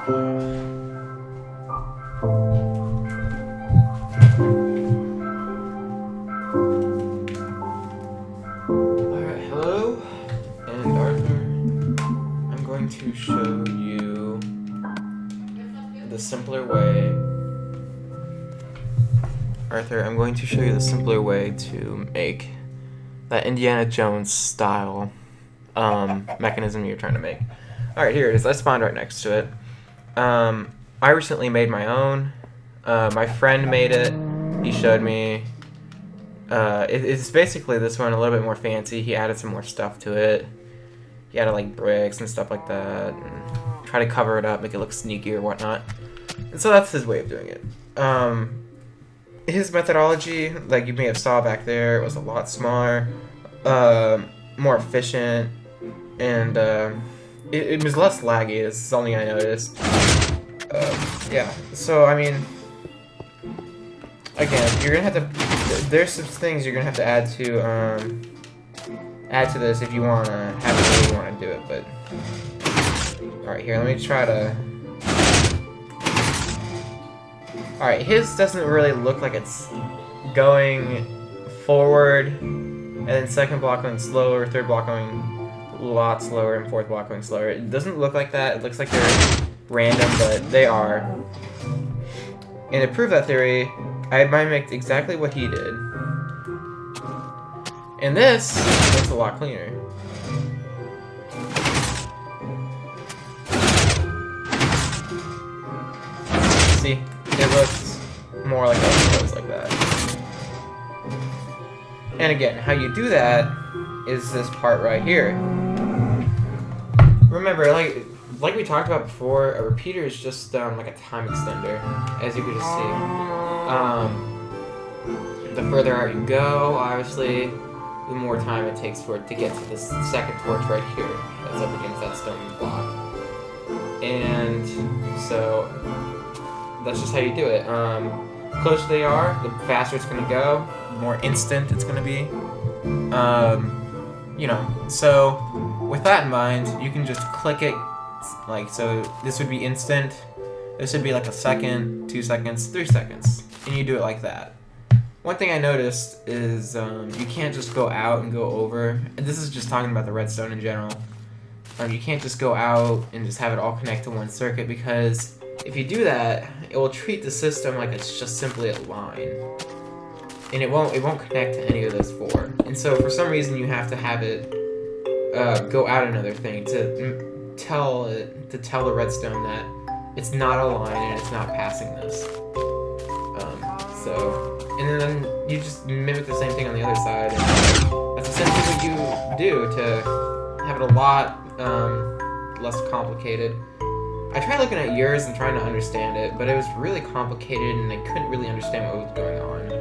Alright, hello, and Arthur, I'm going to show you the simpler way. Arthur, I'm going to show you the simpler way to make that Indiana Jones style mechanism you're trying to make. Alright, here it is. I spawned right next to it. I recently made my own. My friend made it. He showed me. It's basically this one, a little bit more fancy. He added some more stuff to it. He added like bricks and stuff like that, and try to cover it up, make it look sneaky or whatnot. And so that's his way of doing it. His methodology, like you may have saw back there, was a lot smaller, more efficient, and it was less laggy. This is something I noticed. Yeah, so I mean, again, you're gonna have to. There's some things you're gonna have to add to this if you wanna have it the way you wanna do it. But all right, here, let me try to. All right, his doesn't really look like it's going forward, and then second block going slower, third block going a lot slower, and fourth block going slower. It doesn't look like that. It looks like they're random, but they are. And to prove that theory, I mimicked exactly what he did. And this looks a lot cleaner. See? It looks more like it looks like that. And again, how you do that is this part right here. Remember, like we talked about before, a repeater is just like a time extender, as you can just see. The further out you go, obviously, the more time it takes for it to get to this second torch right here that's up against that stone block. And so that's just how you do it. Closer they are, the faster it's gonna go, the more instant it's gonna be. You know, so with that in mind, you can just click it. Like, so this would be instant, this would be like a second, 2 seconds, 3 seconds, and you do it like that. One thing I noticed is you can't just go out and go over, and this is just talking about the redstone in general. You can't just go out and just have it all connect to one circuit, because if you do that, it will treat the system like it's just simply a line, and it won't connect to any of those four. And so for some reason you have to have it go out another thing to tell the redstone that it's not a line and it's not passing this. And then you just mimic the same thing on the other side, and that's essentially what you do to have it a lot less complicated. I tried looking at yours and trying to understand it, but it was really complicated and I couldn't really understand what was going on.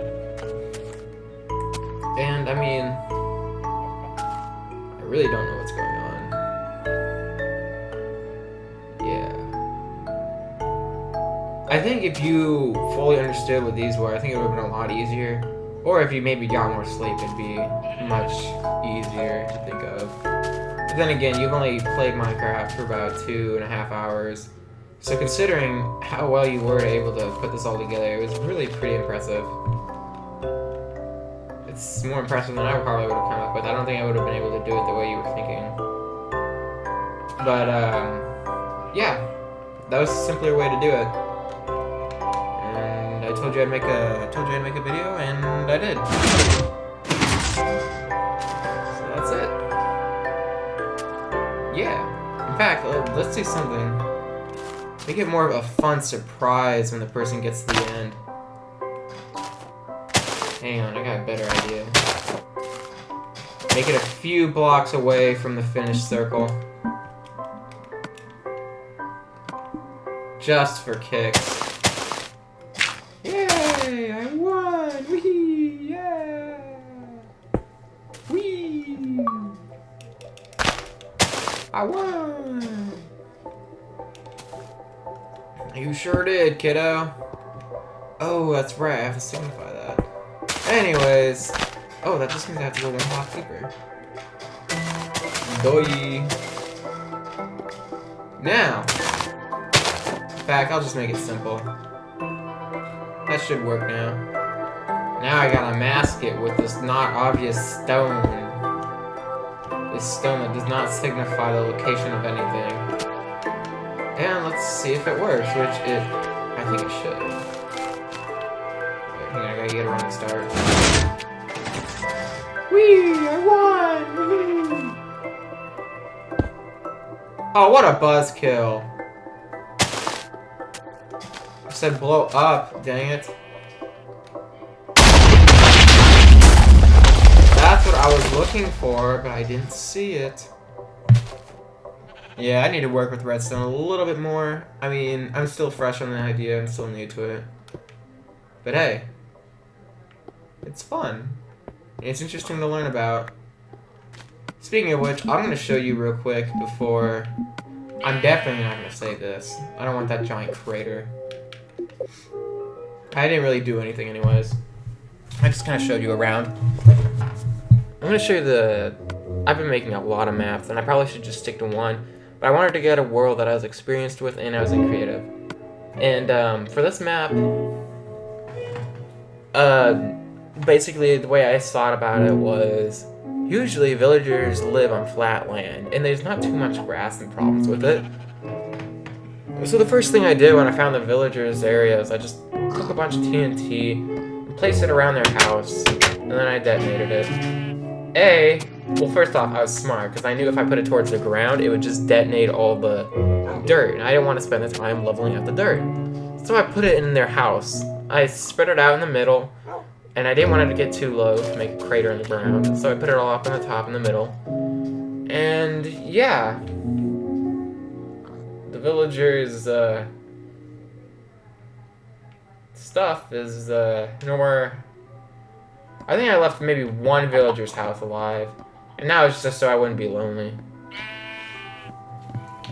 And I mean, I really don't know what's going on. I think if you fully understood what these were, I think it would have been a lot easier. Or if you maybe got more sleep, it'd be much easier to think of. But then again, you've only played Minecraft for about 2.5 hours. So considering how well you were able to put this all together, it was really pretty impressive. It's more impressive than I probably would have come up with. I don't think I would have been able to do it the way you were thinking. But, yeah. That was a simpler way to do it. I told you I'd make a video, and I did. So that's it. Yeah. In fact, let's do something. Make it more of a fun surprise when the person gets to the end. Hang on, I got a better idea. Make it a few blocks away from the finished circle. Just for kicks. Yay! I won! Whee! Yeah! Whee! I won! You sure did, kiddo. Oh, that's right. I have to signify that. Anyways. Oh, that just means I have to go one block deeper. Doi. Now. In fact, I'll just make it simple. That should work now. Now I gotta mask it with this not obvious stone. This stone that does not signify the location of anything. And let's see if it works, which I think it should. Wait, hang on, I gotta get a running start. Whee! I won! Woohoo! Oh, what a buzzkill! I said blow up, dang it. That's what I was looking for, but I didn't see it. Yeah, I need to work with redstone a little bit more. I mean, I'm still fresh on the idea, I'm still new to it. But hey, it's fun. It's interesting to learn about. Speaking of which, I'm going to show you real quick before... I'm definitely not going to say this. I don't want that giant crater. I didn't really do anything anyways. I just kind of showed you around. I'm going to show you the... I've been making a lot of maps, and I probably should just stick to one. But I wanted to get a world that I was experienced with, and I was in creative. And for this map... basically, the way I thought about it was... Usually, villagers live on flat land, and there's not too much grass and problems with it. So the first thing I did when I found the villagers' area is I just took a bunch of TNT, and placed it around their house, and then I detonated it. Well, first off, I was smart, because I knew if I put it towards the ground, it would just detonate all the dirt, and I didn't want to spend the time leveling up the dirt. So I put it in their house. I spread it out in the middle, and I didn't want it to get too low to make a crater in the ground, so I put it all up on the top in the middle. And yeah, the villagers' stuff is nowhere. I think I left maybe one villager's house alive, and now it's just so I wouldn't be lonely.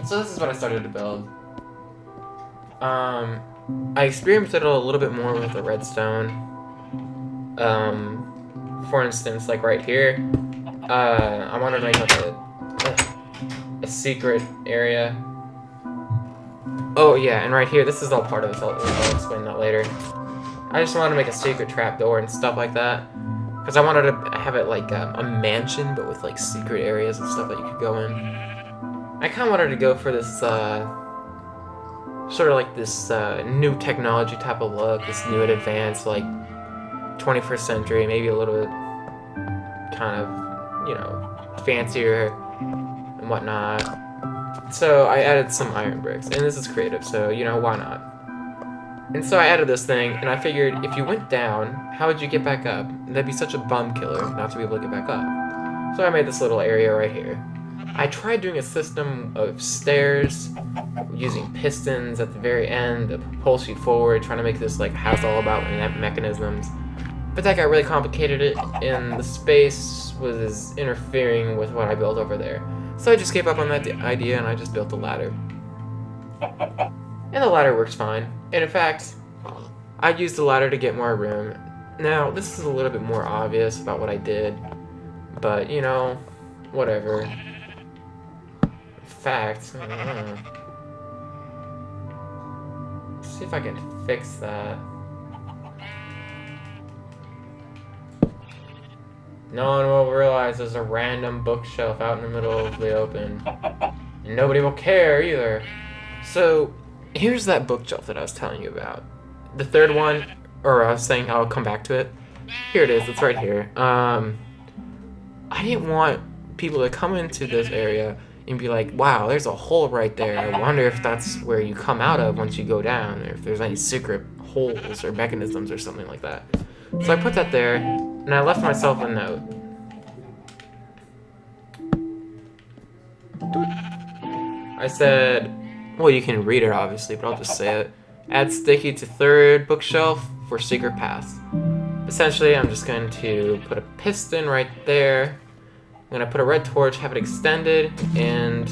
So this is what I started to build. I experimented a little bit more with the redstone. For instance, like right here, I wanted to make like a secret area. Oh yeah, and right here, this is all part of this, I'll explain that later. I just wanted to make a secret trapdoor and stuff like that, because I wanted to have it like a mansion, but with like secret areas and stuff that you could go in. I kind of wanted to go for this, sort of like this new technology type of look, this new and advanced, like 21st century, maybe a little bit kind of, you know, fancier and whatnot. So I added some iron bricks, and this is creative, so, you know, why not? And so I added this thing, and I figured if you went down, how would you get back up? That'd be such a bum killer not to be able to get back up. So I made this little area right here. I tried doing a system of stairs using pistons at the very end that propulse you forward, trying to make this like house all about mechanisms. But that got really complicated, and the space was interfering with what I built over there. So I just gave up on that idea, and I just built a ladder. And the ladder works fine. And in fact, I used the ladder to get more room. Now, this is a little bit more obvious about what I did, but, you know, whatever. In fact, I don't know. Let's see if I can fix that. No one will realize there's a random bookshelf out in the middle of the open. And nobody will care either. So, here's that bookshelf that I was telling you about. The third one, or I was saying I'll come back to it. Here it is, it's right here. I didn't want people to come into this area and be like, wow, there's a hole right there. I wonder if that's where you come out of once you go down, or if there's any secret holes or mechanisms or something like that. So I put that there, and I left myself a note. I said, well, you can read it obviously, but I'll just say it. Add sticky to third bookshelf for secret paths. Essentially, I'm just going to put a piston right there. I'm going to put a red torch, have it extended, and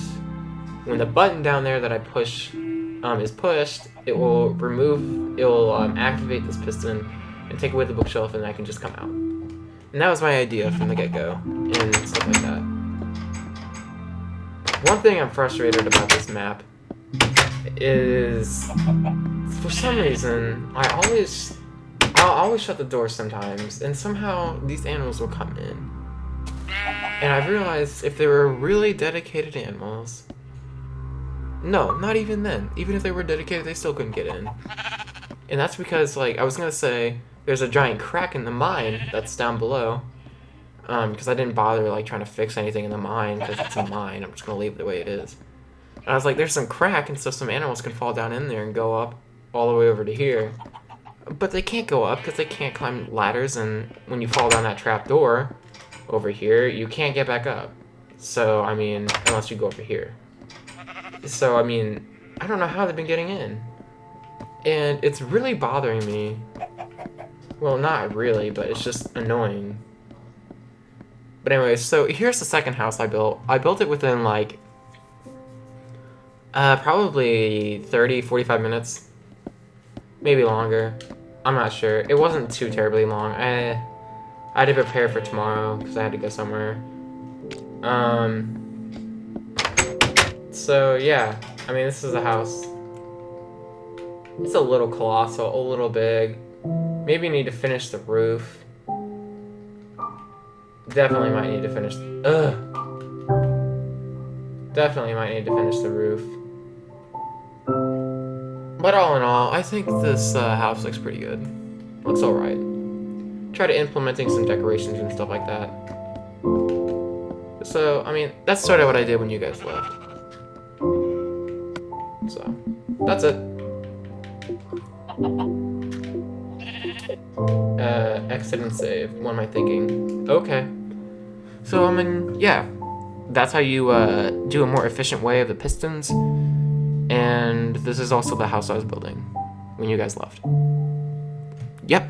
when the button down there that I push is pushed, it will activate this piston and take away the bookshelf, and I can just come out. And that was my idea from the get-go, and stuff like that. One thing I'm frustrated about this map is, for some reason, I'll always shut the door sometimes, and somehow these animals will come in. And I've realized if they were really dedicated animals, no, not even then. Even if they were dedicated, they still couldn't get in. And that's because, like, I was gonna say, there's a giant crack in the mine that's down below. Because I didn't bother, like, trying to fix anything in the mine, because it's a mine. I'm just gonna leave it the way it is. And I was like, there's some crack, and so some animals can fall down in there and go up all the way over to here. But they can't go up, because they can't climb ladders, and when you fall down that trap door over here, you can't get back up. So, I mean, unless you go over here. So, I mean, I don't know how they've been getting in. And it's really bothering me. Well, not really, but it's just annoying. But anyway, so here's the second house I built. I built it within, like, probably 30, 45 minutes. Maybe longer. I'm not sure. It wasn't too terribly long. I had to prepare for tomorrow, because I had to go somewhere. So, yeah. I mean, this is a house. It's a little colossal, a little big. Maybe need to finish the roof. Definitely might need to finish... Definitely might need to finish the roof. But all in all, I think this house looks pretty good. Looks alright. Try to implementing some decorations and stuff like that. So, I mean, that's sort of what I did when you guys left. So, that's it. Exit and save. What am I thinking? Okay. So, I mean, yeah. That's how you do a more efficient way of the pistons. And this is also the house I was building when you guys left. Yep.